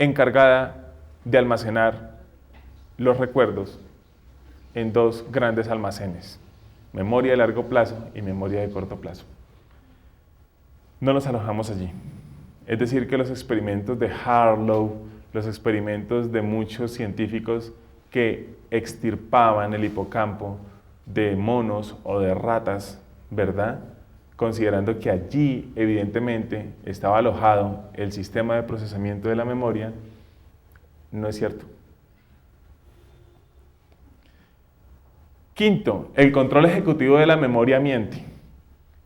encargada de almacenar los recuerdos en dos grandes almacenes, memoria de largo plazo y memoria de corto plazo. No los alojamos allí. Es decir, que los experimentos de Harlow, los experimentos de muchos científicos que extirpaban el hipocampo de monos o de ratas, ¿verdad?, considerando que allí evidentemente estaba alojado el sistema de procesamiento de la memoria, no es cierto. Quinto, el control ejecutivo de la memoria miente.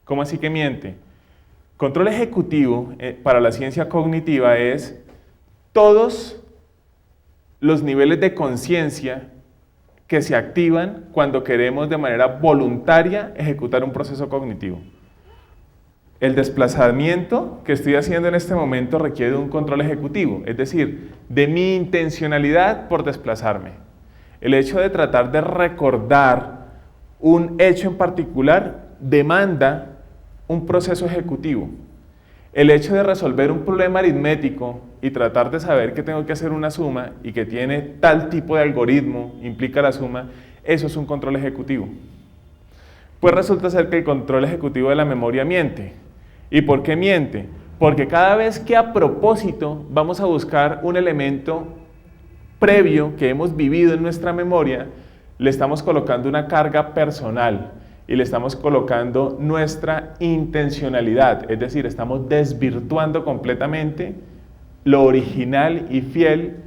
¿Cómo así que miente? Control ejecutivo para la ciencia cognitiva es todos los niveles de conciencia que se activan cuando queremos de manera voluntaria ejecutar un proceso cognitivo. El desplazamiento que estoy haciendo en este momento requiere un control ejecutivo, es decir, de mi intencionalidad por desplazarme. El hecho de tratar de recordar un hecho en particular demanda un proceso ejecutivo. El hecho de resolver un problema aritmético y tratar de saber que tengo que hacer una suma y que tiene tal tipo de algoritmo, implica la suma, eso es un control ejecutivo. Pues resulta ser que el control ejecutivo de la memoria miente. ¿Y por qué miente? Porque cada vez que a propósito vamos a buscar un elemento previo que hemos vivido en nuestra memoria, le estamos colocando una carga personal y le estamos colocando nuestra intencionalidad, es decir, estamos desvirtuando completamente lo original y fiel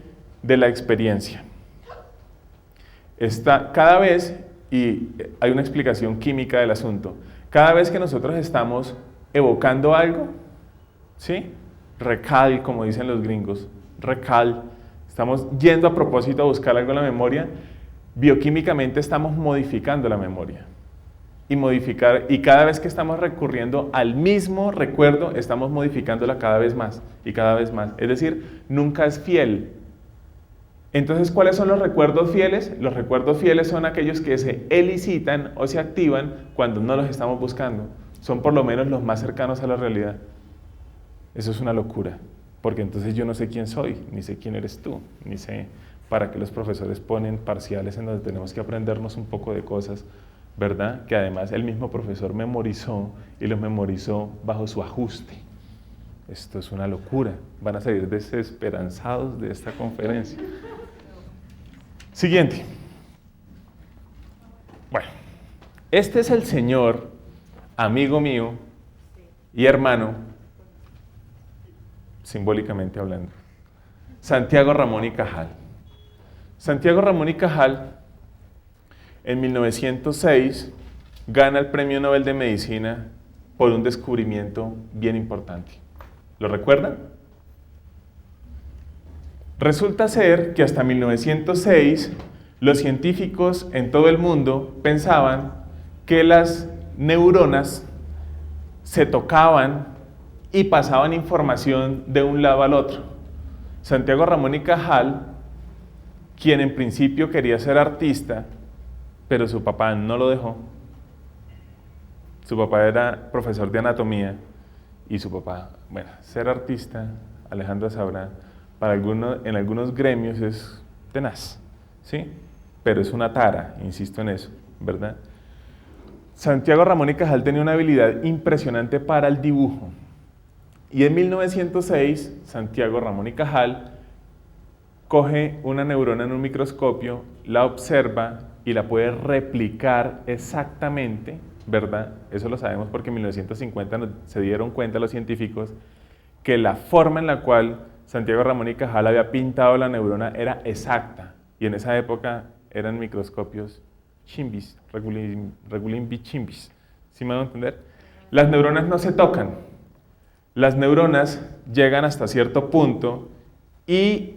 de la experiencia. Cada vez, y hay una explicación química del asunto, cada vez que nosotros estamos evocando algo, ¿sí? Recall, como dicen los gringos, recall, estamos yendo a propósito a buscar algo en la memoria, bioquímicamente estamos modificando la memoria. Y cada vez que estamos recurriendo al mismo recuerdo, estamos modificándola cada vez más y cada vez más. Es decir, nunca es fiel. Entonces, ¿cuáles son los recuerdos fieles? Los recuerdos fieles son aquellos que se elicitan o se activan cuando no los estamos buscando. Son por lo menos los más cercanos a la realidad. Eso es una locura, porque entonces yo no sé quién soy, ni sé quién eres tú, ni sé para qué los profesores ponen parciales en donde tenemos que aprendernos un poco de cosas, ¿verdad? Que además el mismo profesor memorizó y los memorizó bajo su ajuste. Esto es una locura. Van a salir desesperanzados de esta conferencia. Siguiente. Bueno, este es el señor, amigo mío y hermano, simbólicamente hablando, Santiago Ramón y Cajal. Santiago Ramón y Cajal, en 1906, gana el Premio Nobel de Medicina por un descubrimiento bien importante. ¿Lo recuerdan? Resulta ser que hasta 1906 los científicos en todo el mundo pensaban que las neuronas se tocaban y pasaban información de un lado al otro. Santiago Ramón y Cajal, quien en principio quería ser artista, pero su papá no lo dejó. Su papá era profesor de anatomía y su papá, bueno, ser artista, Alejandra sabrá, en algunos gremios es tenaz, ¿sí? Pero es una tara, insisto en eso, ¿verdad? Santiago Ramón y Cajal tenía una habilidad impresionante para el dibujo. Y en 1906, Santiago Ramón y Cajal coge una neurona en un microscopio, la observa y la puede replicar exactamente, ¿verdad? Eso lo sabemos porque en 1950 se dieron cuenta los científicos que la forma en la cual Santiago Ramón y Cajal había pintado la neurona era exacta. Y en esa época eran microscopios chimbis, regulín bichimbis. ¿Sí me van a entender? Las neuronas no se tocan. Las neuronas llegan hasta cierto punto y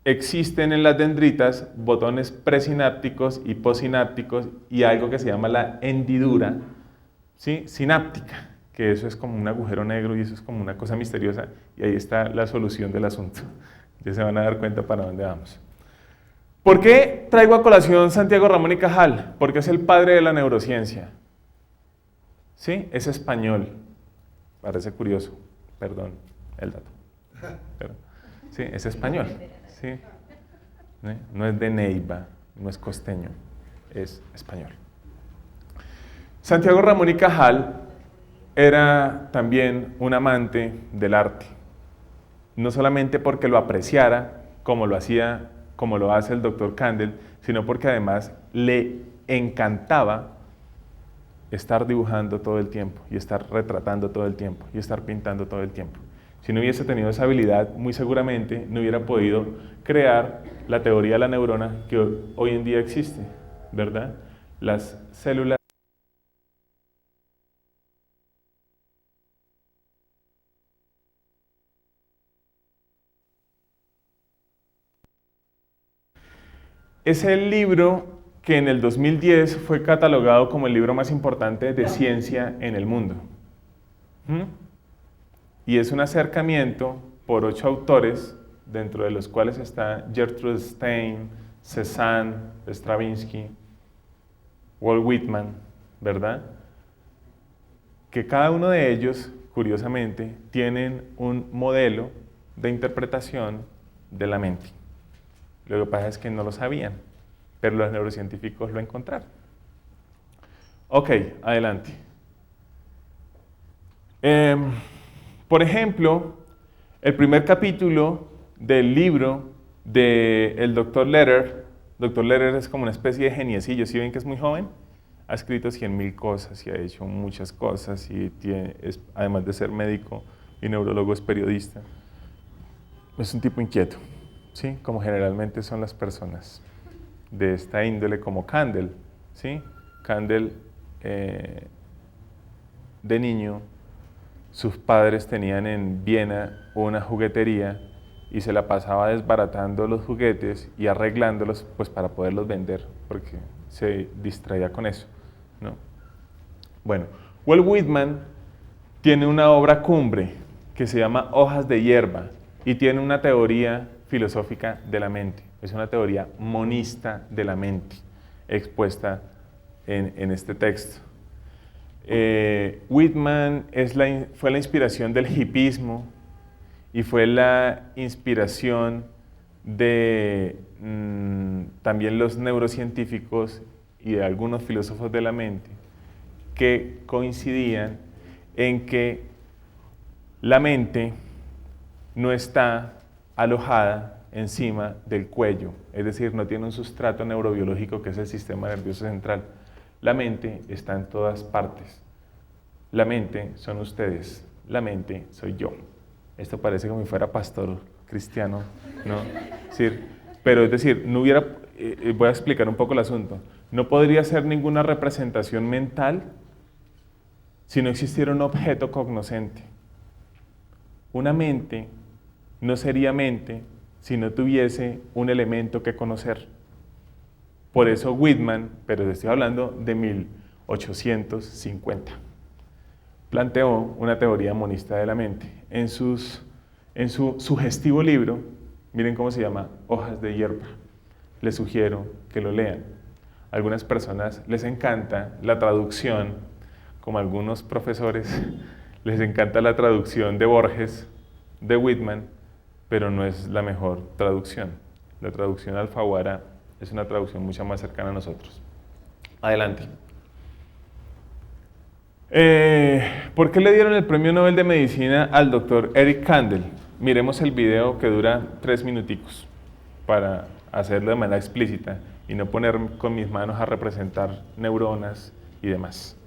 existen en las dendritas botones presinápticos y postsinápticos y algo que se llama la hendidura, ¿sí?, sináptica, que eso es como un agujero negro y eso es como una cosa misteriosa y ahí está la solución del asunto. Ya se van a dar cuenta para dónde vamos. ¿Por qué traigo a colación Santiago Ramón y Cajal? Porque es el padre de la neurociencia. ¿Sí? Es español. Parece curioso. Perdón el dato. Pero Sí, es español. Sí. No es de Neiva, no es costeño, es español. Santiago Ramón y Cajal era también un amante del arte. No solamente porque lo apreciara, como lo hacía, como lo hace el doctor Kandel, sino porque además le encantaba estar dibujando todo el tiempo, y estar retratando todo el tiempo, y estar pintando todo el tiempo. Si no hubiese tenido esa habilidad, muy seguramente no hubiera podido crear la teoría de la neurona que hoy en día existe, ¿verdad? Las células. Es el libro que en el 2010 fue catalogado como el libro más importante de ciencia en el mundo. Y es un acercamiento por 8 autores, dentro de los cuales está Gertrude Stein, Cézanne, Stravinsky, Walt Whitman, ¿verdad? Que cada uno de ellos, curiosamente, tienen un modelo de interpretación de la mente. Lo que pasa es que no lo sabían, pero los neurocientíficos lo encontraron. Ok, adelante. Por ejemplo, el primer capítulo del libro del Dr. Lederer. Dr. Lederer es como una especie de geniecillo. ¿Sí ven que es muy joven? Ha escrito 100.000 cosas y ha hecho muchas cosas y además de ser médico y neurólogo, es periodista. Es un tipo inquieto, ¿sí? Como generalmente son las personas de esta índole, como Kandel, ¿sí? Kandel, de niño, sus padres tenían en Viena una juguetería y se la pasaba desbaratando los juguetes y arreglándolos, pues, para poderlos vender, porque se distraía con eso, ¿no? Bueno, Walt Whitman tiene una obra cumbre que se llama Hojas de hierba y tiene una teoría filosófica de la mente. Es una teoría monista de la mente expuesta en este texto. Whitman fue la inspiración del hipismo y fue la inspiración de también los neurocientíficos y de algunos filósofos de la mente que coincidían en que la mente no está alojada encima del cuello, es decir, no tiene un sustrato neurobiológico que es el sistema nervioso central. La mente está en todas partes. La mente son ustedes, la mente soy yo. Esto parece como si fuera pastor cristiano, ¿no? Pero es decir, no hubiera, voy a explicar un poco el asunto. No podría ser ninguna representación mental si no existiera un objeto cognoscente. Una mente no sería mente si no tuviese un elemento que conocer. Por eso Whitman, pero estoy hablando de 1850, planteó una teoría monista de la mente. En su sugestivo libro, miren cómo se llama, Hojas de hierba. Les sugiero que lo lean. A algunas personas les encanta la traducción, como a algunos profesores les encanta la traducción de Borges, de Whitman, pero no es la mejor traducción. La traducción Alfaguara es una traducción mucho más cercana a nosotros. Adelante. ¿Por qué le dieron el premio Nobel de Medicina al doctor Eric Kandel? Miremos el video que dura 3 minuticos para hacerlo de manera explícita y no poner con mis manos a representar neuronas y demás.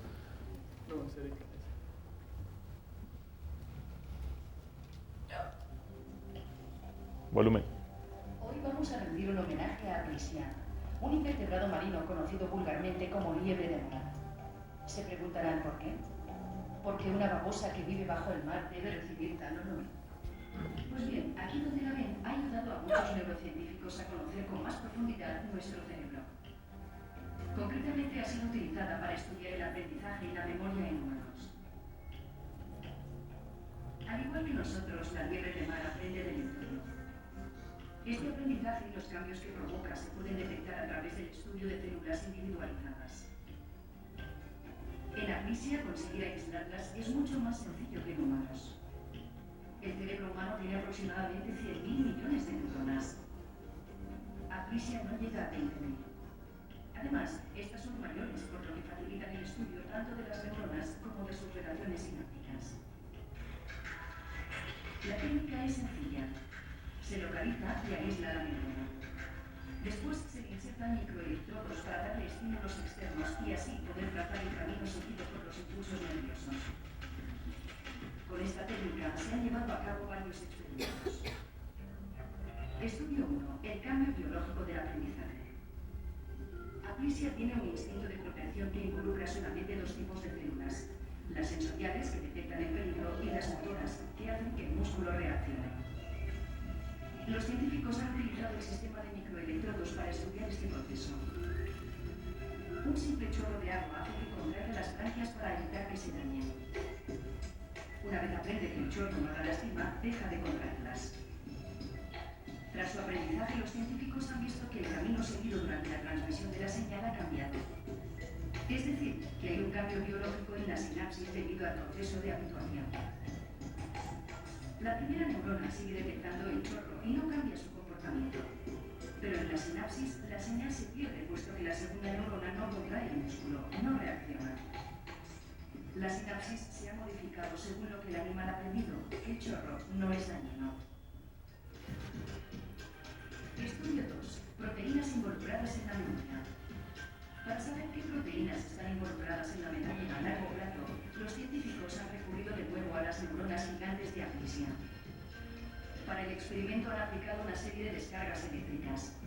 Volumen. Hoy vamos a rendir un homenaje a Aplysia, un invertebrado marino conocido vulgarmente como liebre de mar. Se preguntarán por qué. ¿Porque una babosa que vive bajo el mar debe recibir tal honor? Pues bien, aquí donde la ven ha ayudado a muchos neurocientíficos a conocer con más profundidad nuestro cerebro. Concretamente ha sido utilizada para estudiar el aprendizaje y la memoria en humanos. Al igual que nosotros, la liebre de mar aprende del entorno. Este aprendizaje y los cambios que provoca se pueden detectar a través del estudio de células individualizadas. En Aplysia, conseguir aislarlas es mucho más sencillo que en humanos. El cerebro humano tiene aproximadamente 100.000 millones de neuronas. Aplisia no llega a 20.000. Además, estas son mayores, por lo que facilitan el estudio tanto de las neuronas como de sus relaciones sinápticas. La técnica es sencilla. Se localiza y aísla la neurona. Después se le insertan microelectrodos para darle estímulos externos y así poder trazar el camino seguido por los impulsos nerviosos. Con esta técnica se han llevado a cabo varios experimentos. Estudio 1. El cambio biológico del aprendizaje. Aplisia tiene un instinto de protección que involucra solamente dos tipos de células: las sensoriales, que detectan el peligro, y las motoras, que hacen que el músculo reaccione. Los científicos han utilizado el sistema de microelectrodos para estudiar este proceso. Un simple chorro de agua hace que contraiga las branquias para evitar que se dañen. Una vez aprende que el chorro no la lastima, deja de contraerlas. Tras su aprendizaje, los científicos han visto que el camino seguido durante la transmisión de la señal ha cambiado. Es decir, que hay un cambio biológico en la sinapsis debido al proceso de habituación. La primera neurona sigue detectando el chorro y no cambia su comportamiento. Pero en la sinapsis, la señal se pierde, puesto que la segunda neurona no contrae el músculo, no reacciona. La sinapsis se ha modificado según lo que el animal ha aprendido. El chorro no es dañino. Estudio 2. Proteínas involucradas en la memoria. Para saber qué proteínas están involucradas en la memoria a largo plazo, los científicos han recurrido de nuevo a las neuronas gigantes de Aplisia. Para el experimento han aplicado una serie de descargas eléctricas.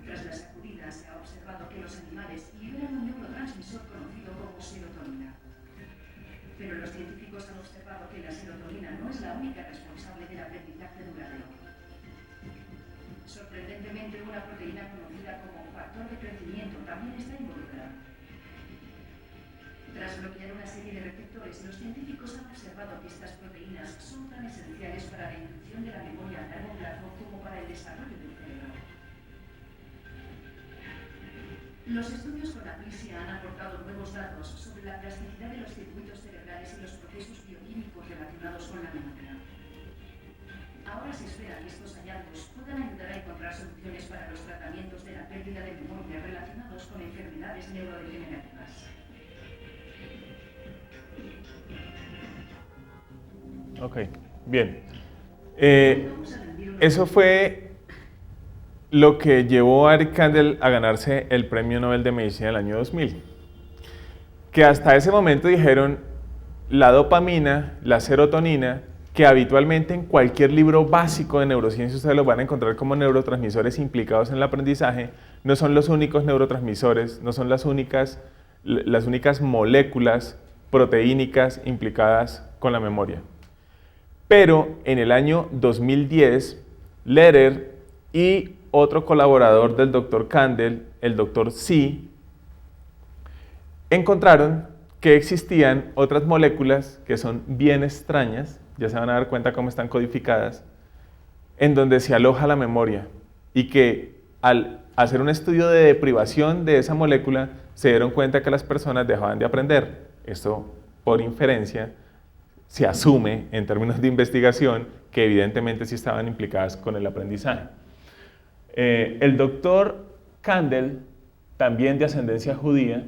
Tras las sacudidas se ha observado que los animales liberan un neurotransmisor conocido como serotonina. Pero los científicos han observado que la serotonina no es la única responsable del aprendizaje duradero. Sorprendentemente, una proteína conocida como factor de crecimiento también está involucrada. Tras bloquear una serie de receptores, los científicos han observado que estas proteínas son tan esenciales para la inducción de la memoria a largo plazo como para el desarrollo del cerebro. Los estudios con Aplisia han aportado nuevos datos sobre la plasticidad de los circuitos cerebrales y los procesos bioquímicos relacionados con la memoria. Ahora se espera que estos hallazgos puedan ayudar a encontrar soluciones para los tratamientos de la pérdida de memoria relacionados con enfermedades neurodegenerativas. Ok, bien. Eso fue lo que llevó a Eric Kandel a ganarse el Premio Nobel de Medicina del año 2000. Que hasta ese momento dijeron la dopamina, la serotonina, que habitualmente en cualquier libro básico de neurociencia ustedes los van a encontrar como neurotransmisores implicados en el aprendizaje, no son los únicos neurotransmisores, no son las únicas moléculas proteínicas implicadas con la memoria. Pero en el año 2010, Lehrer y otro colaborador del Dr. Kandel, el Dr. Si, encontraron que existían otras moléculas que son bien extrañas, ya se van a dar cuenta cómo están codificadas, en donde se aloja la memoria y que al hacer un estudio de deprivación de esa molécula se dieron cuenta que las personas dejaban de aprender. Esto, por inferencia, se asume en términos de investigación que evidentemente sí estaban implicadas con el aprendizaje. El doctor Kandel, también de ascendencia judía,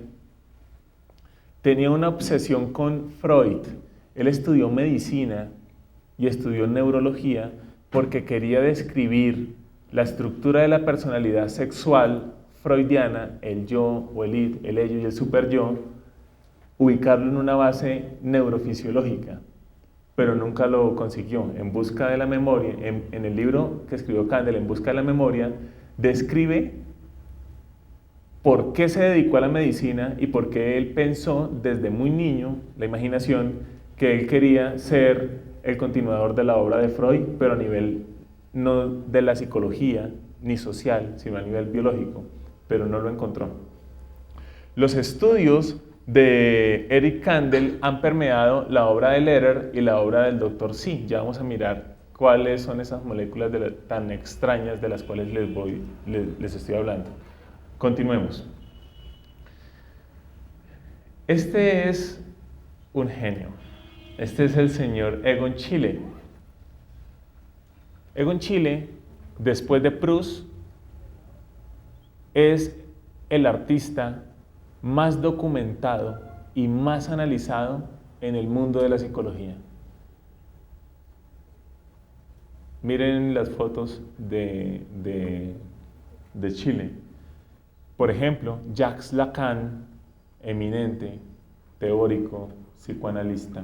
tenía una obsesión con Freud. Él estudió medicina y estudió neurología porque quería describir la estructura de la personalidad sexual freudiana, el yo o el id, el ello y el superyo, ubicarlo en una base neurofisiológica, pero nunca lo consiguió. En busca de la memoria, en el libro que escribió Kandel, En busca de la memoria, describe por qué se dedicó a la medicina y por qué él pensó desde muy niño, la imaginación, que él quería ser el continuador de la obra de Freud, pero a nivel no de la psicología ni social, sino a nivel biológico, pero no lo encontró. Los estudios de Eric Kandel han permeado la obra de Lehrer y la obra del Dr. Si. Ya vamos a mirar cuáles son esas moléculas tan extrañas de las cuales les estoy hablando. Continuemos. Este es un genio. Este es el señor Egon Schiele. Egon Schiele, después de Proust, es el artista más documentado y más analizado en el mundo de la psicología. Miren las fotos de Schiele. Por ejemplo, Jacques Lacan, eminente, teórico, psicoanalista.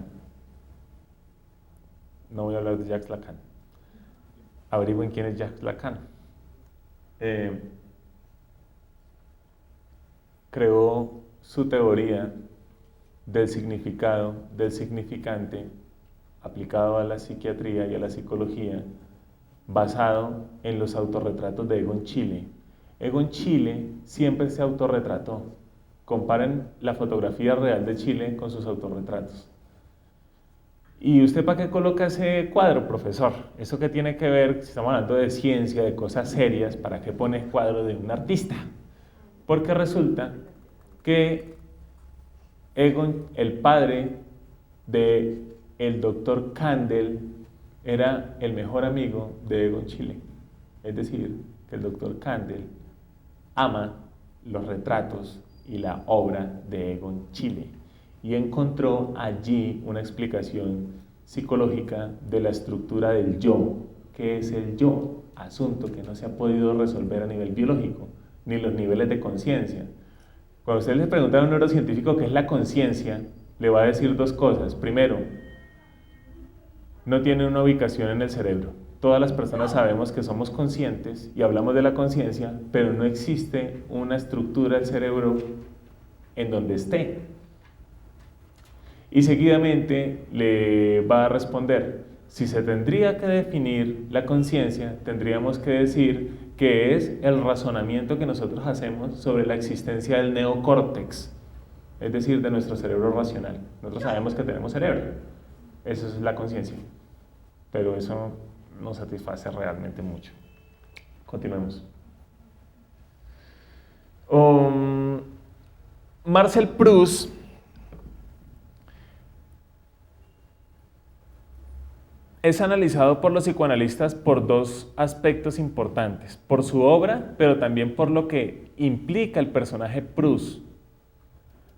No voy a hablar de Jacques Lacan. Averigüen quién es Jacques Lacan. Creó su teoría del significado, del significante, aplicado a la psiquiatría y a la psicología, basado en los autorretratos de Egon Schiele. Egon Schiele siempre se autorretrató. Comparen la fotografía real de Schiele con sus autorretratos. ¿Y usted para qué coloca ese cuadro, profesor? ¿Eso qué tiene que ver, si estamos hablando de ciencia, de cosas serias, para qué pone el cuadro de un artista? Porque resulta que Egon, el padre de el doctor Kandel, era el mejor amigo de Egon Schiele. Es decir, que el doctor Kandel ama los retratos y la obra de Egon Schiele y encontró allí una explicación psicológica de la estructura del yo. ¿Qué es el yo? Asunto que no se ha podido resolver a nivel biológico, ni los niveles de conciencia. Cuando usted le pregunta a un neurocientífico qué es la conciencia, le va a decir dos cosas. Primero, no tiene una ubicación en el cerebro. Todas las personas sabemos que somos conscientes y hablamos de la conciencia, pero no existe una estructura del cerebro en donde esté. Y seguidamente le va a responder, si se tendría que definir la conciencia, tendríamos que decir que es el razonamiento que nosotros hacemos sobre la existencia del neocórtex, es decir, de nuestro cerebro racional. Nosotros sabemos que tenemos cerebro, eso es la conciencia, pero eso no satisface realmente mucho. Continuemos. Marcel Proust es analizado por los psicoanalistas por dos aspectos importantes, por su obra, pero también por lo que implica el personaje Proust.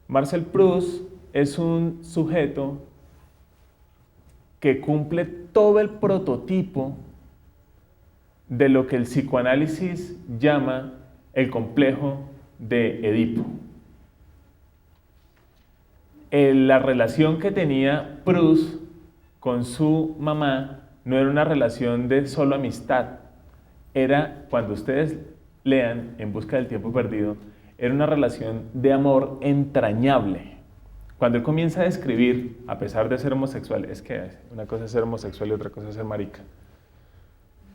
Marcel Proust es un sujeto que cumple todo el prototipo de lo que el psicoanálisis llama el complejo de Edipo. La relación que tenía Proust con su mamá no era una relación de solo amistad, era, cuando ustedes lean En busca del tiempo perdido, era una relación de amor entrañable. Cuando él comienza a describir, a pesar de ser homosexual, es que una cosa es ser homosexual y otra cosa es ser marica,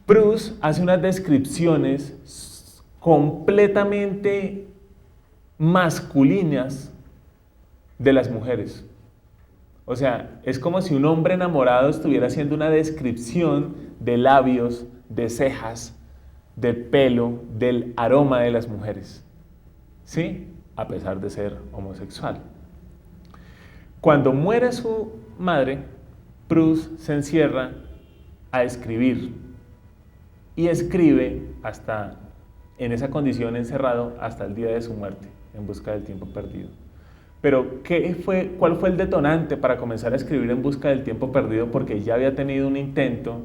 Proust hace unas descripciones completamente masculinas de las mujeres. O sea, es como si un hombre enamorado estuviera haciendo una descripción de labios, de cejas, del pelo, del aroma de las mujeres. ¿Sí? A pesar de ser homosexual. Cuando muere su madre, Proust se encierra a escribir. Y escribe hasta, en esa condición encerrado, hasta el día de su muerte, en busca del tiempo perdido. Pero, ¿cuál fue el detonante para comenzar a escribir En busca del tiempo perdido? Porque ya había tenido un intento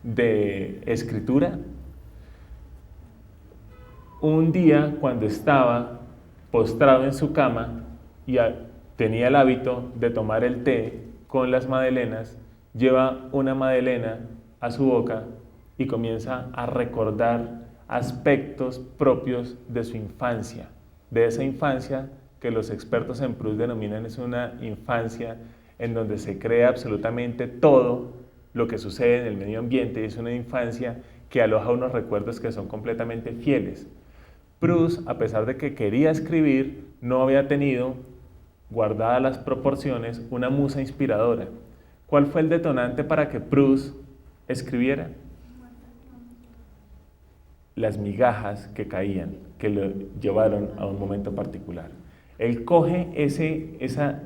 de escritura. Un día, cuando estaba postrado en su cama y tenía el hábito de tomar el té con las magdalenas, lleva una magdalena a su boca y comienza a recordar aspectos propios de su infancia, de esa infancia que los expertos en Proust denominan es una infancia en donde se crea absolutamente todo lo que sucede en el medio ambiente, y es una infancia que aloja unos recuerdos que son completamente fieles. Proust, a pesar de que quería escribir, no había tenido, guardadas las proporciones, una musa inspiradora. ¿Cuál fue el detonante para que Proust escribiera? Las migajas que caían, que lo llevaron a un momento particular. Él coge esa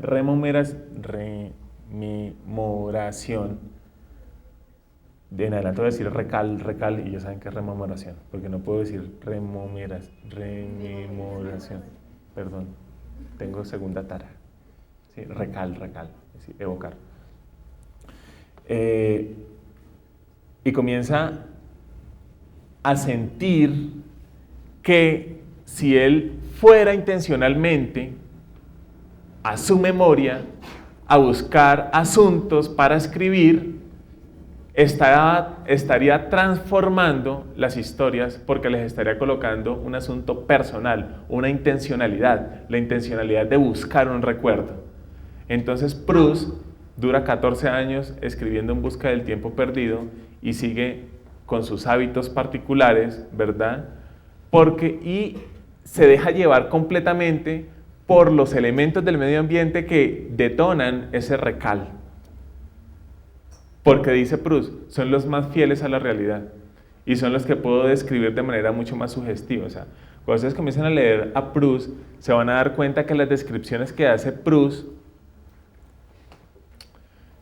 rememoración. De en adelante voy a decir recal, y ya saben que es rememoración, porque no puedo decir rememoración. Perdón, tengo segunda tara. Sí, recal, es decir, evocar. Y comienza a sentir que si él fuera intencionalmente a su memoria a buscar asuntos para escribir, estaría transformando las historias porque les estaría colocando un asunto personal, una intencionalidad, la intencionalidad de buscar un recuerdo. Entonces Proust dura 14 años escribiendo En busca del tiempo perdido y sigue con sus hábitos particulares, ¿verdad? Y se deja llevar completamente por los elementos del medio ambiente que detonan ese recal. Porque dice Proust, son los más fieles a la realidad y son los que puedo describir de manera mucho más sugestiva. O sea, cuando ustedes comienzan a leer a Proust, se van a dar cuenta que las descripciones que hace Proust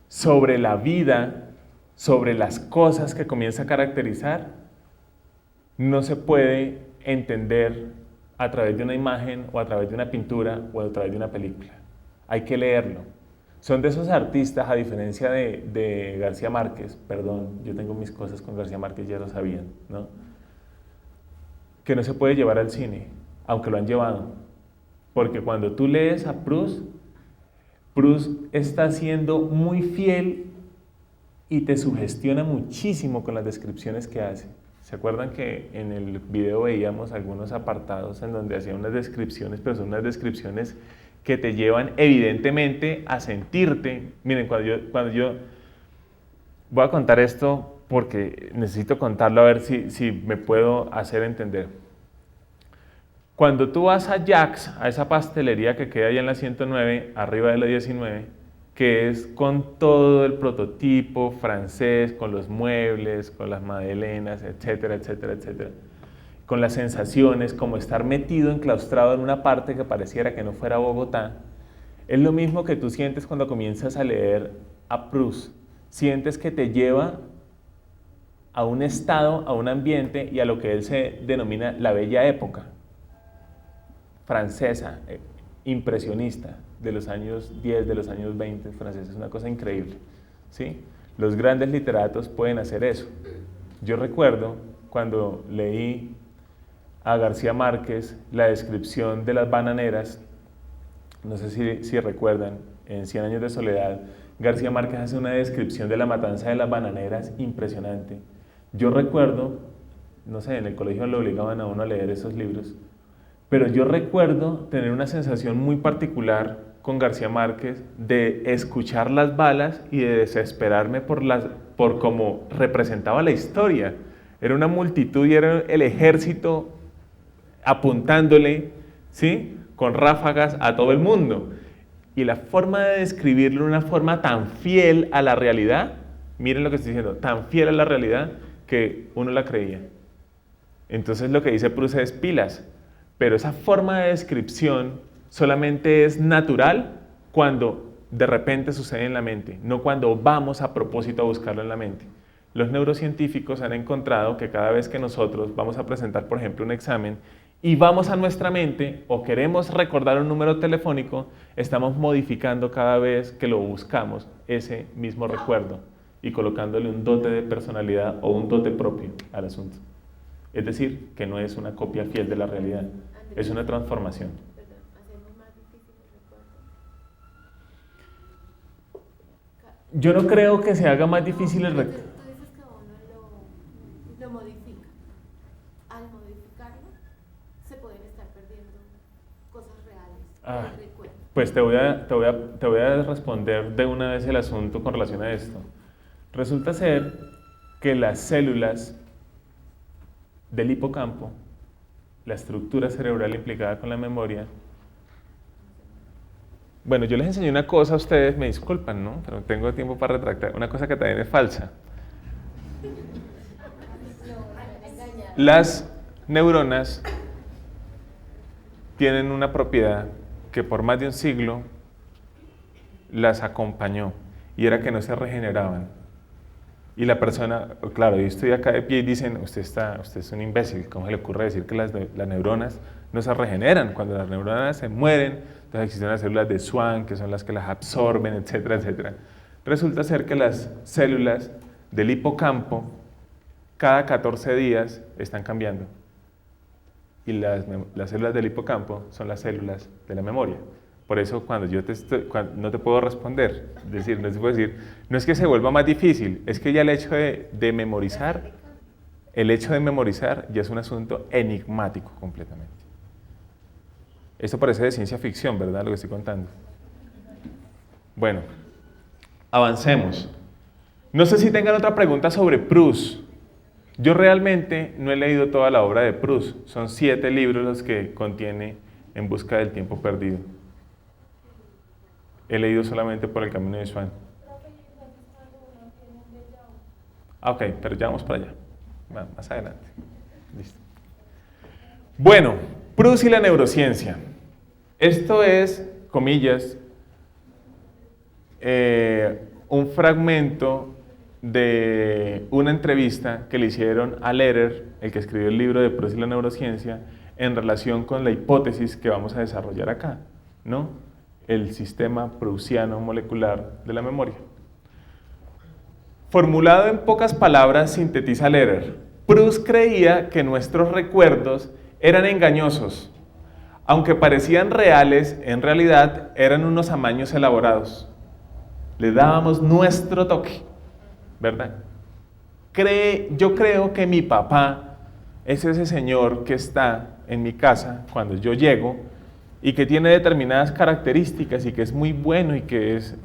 sobre la vida, sobre las cosas que comienza a caracterizar, no se puede entender a través de una imagen o a través de una pintura o a través de una película. Hay que leerlo. Son de esos artistas, a diferencia de García Márquez, perdón, yo tengo mis cosas con García Márquez, ya lo sabían, ¿no? Que no se puede llevar al cine, aunque lo han llevado. Porque cuando tú lees a Proust, Proust está siendo muy fiel y te sugestiona muchísimo con las descripciones que hace. ¿Se acuerdan que en el video veíamos algunos apartados en donde hacía unas descripciones, pero son unas descripciones que te llevan evidentemente a sentirte? Miren, cuando yo voy a contar esto porque necesito contarlo a ver si me puedo hacer entender. Cuando tú vas a Jack's, a esa pastelería que queda allá en la 109, arriba de la 19, que es con todo el prototipo francés, con los muebles, con las madelenas, etcétera, etcétera, etcétera, con las sensaciones, como estar metido, enclaustrado en una parte que pareciera que no fuera Bogotá, es lo mismo que tú sientes cuando comienzas a leer a Proust. Sientes que te lleva a un estado, a un ambiente y a lo que él se denomina la bella época francesa, impresionista, de los años 10, de los años 20 francesa. Es una cosa increíble, ¿sí? Los grandes literatos pueden hacer eso. Yo recuerdo cuando leí a García Márquez la descripción de las bananeras, no sé si recuerdan, en 100 años de soledad, García Márquez hace una descripción de la matanza de las bananeras impresionante. Yo recuerdo, no sé, en el colegio lo obligaban a uno a leer esos libros, pero yo recuerdo tener una sensación muy particular con García Márquez de escuchar las balas y de desesperarme por cómo representaba la historia. Era una multitud y era el ejército apuntándole, ¿sí?, con ráfagas a todo el mundo. Y la forma de describirlo, una forma tan fiel a la realidad, miren lo que estoy diciendo, tan fiel a la realidad que uno la creía. Entonces lo que dice Proust es pilas, pero esa forma de descripción solamente es natural cuando de repente sucede en la mente, no cuando vamos a propósito a buscarlo en la mente. Los neurocientíficos han encontrado que cada vez que nosotros vamos a presentar, por ejemplo, un examen y vamos a nuestra mente o queremos recordar un número telefónico, estamos modificando cada vez que lo buscamos ese mismo recuerdo y colocándole un dote de personalidad o un dote propio al asunto. Es decir, que no es una copia fiel de la realidad, es una transformación. Yo no creo que se haga más difícil el recuerdo. Tú dices que uno lo modifica. Al modificarlo, se pueden estar perdiendo cosas reales del recuerdo. Pues te voy a responder de una vez el asunto con relación a esto. Resulta ser que las células del hipocampo, la estructura cerebral implicada con la memoria. Bueno, yo les enseñé una cosa a ustedes, me disculpan, ¿no? Pero tengo tiempo para retractar. Una cosa que también es falsa. Las neuronas tienen una propiedad que por más de un siglo las acompañó y era que no se regeneraban. Y la persona, claro, yo estoy acá de pie y dicen, usted es un imbécil, ¿cómo se le ocurre decir que las neuronas no se regeneran? Cuando las neuronas se mueren, entonces existen las células de Schwann, que son las que las absorben, etcétera, etcétera. Resulta ser que las células del hipocampo, cada 14 días están cambiando. Y las células del hipocampo son las células de la memoria. Por eso cuando no te puedo responder, no te puedo decir, no es que se vuelva más difícil, es que ya el hecho de memorizar ya es un asunto enigmático completamente. Esto parece de ciencia ficción, ¿verdad? Lo que estoy contando. Bueno, avancemos. No sé si tengan otra pregunta sobre Proust. Yo realmente no he leído toda la obra de Proust. Son 7 libros los que contiene En busca del tiempo perdido. He leído solamente Por el camino de Schwann. Ok, pero ya vamos para allá. Más adelante. Listo. Bueno, Proust y la neurociencia. Esto es, comillas, un fragmento de una entrevista que le hicieron a Lehrer, el que escribió el libro de Proust y la neurociencia, en relación con la hipótesis que vamos a desarrollar acá, ¿no? El sistema proustiano molecular de la memoria. Formulado en pocas palabras, sintetiza Lehrer. Proust creía que nuestros recuerdos eran engañosos. Aunque parecían reales, en realidad eran unos amaños elaborados. Le dábamos nuestro toque, ¿verdad? Yo creo que mi papá es ese señor que está en mi casa cuando yo llego y que tiene determinadas características y que es muy bueno y que es